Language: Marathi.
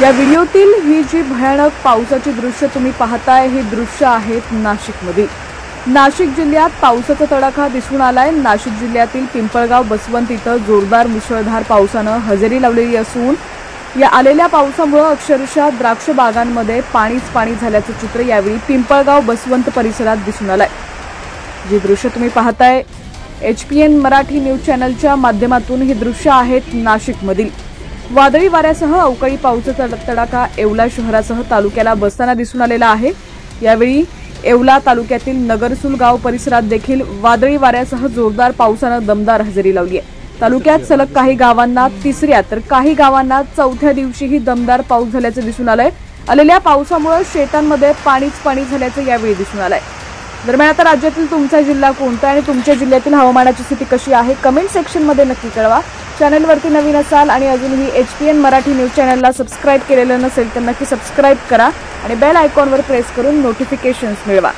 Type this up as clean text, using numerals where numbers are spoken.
या व्हिडिओतील ही जी भयानक पावसाची दृश्य तुम्ही पाहताय ही दृश्य आहेत नाशिकमधील। नाशिक जिल्ह्यात पावसाचा तडाखा दिसून आलाय। नाशिक जिल्ह्यातील पिंपळगाव बसवंत इथं जोरदार मुसळधार पावसानं हजेरी लावलेली असून या आलेल्या पावसामुळे अक्षरशः द्राक्ष बागांमध्ये पाणी झाल्याचं चित्र यावेळी पिंपळगाव बसवंत परिसरात दिसून आलंय। जी दृश्य तुम्ही पाहताय HPN मराठी न्यूज चॅनलच्या माध्यमातून ही दृश्य आहेत नाशिकमधील। वादळी वाऱ्यासह अवकाळी पावसाचा तडाखा येवला शहरासह तालुक्याला बसताना दिसून आलेला आहे। यावेळी येवला तालुक्यातील नगरसूल गाव परिसरात देखील वादळी वाऱ्यासह जोरदार पावसानं दमदार हजेरी लावली आहे। तालुक्यात सलग काही गावांना तिसऱ्या तर काही गावांना चौथ्या दिवशीही दमदार पाऊस झाल्याचे दिसून आलंय। आलेल्या पावसामुळे शेतांमध्ये पाणी झाल्याचं यावेळी दिसून आलंय। दरम्यान आता राज्यातील तुमचा जिल्हा कोणता आणि तुमच्या जिल्ह्यातील हवामानाची स्थिती कशी आहे कमेंट सेक्शन मध्ये नक्की कळवा। चॅनलवरती नवीन असाल आणि अजूनही HPN मराठी न्यूज चॅनलला सबस्क्राइब केलेलं नसेल तर नक्की सबस्क्राइब करा आणि बेल आयकॉनवर प्रेस करून नोटिफिकेशन्स मिळवा।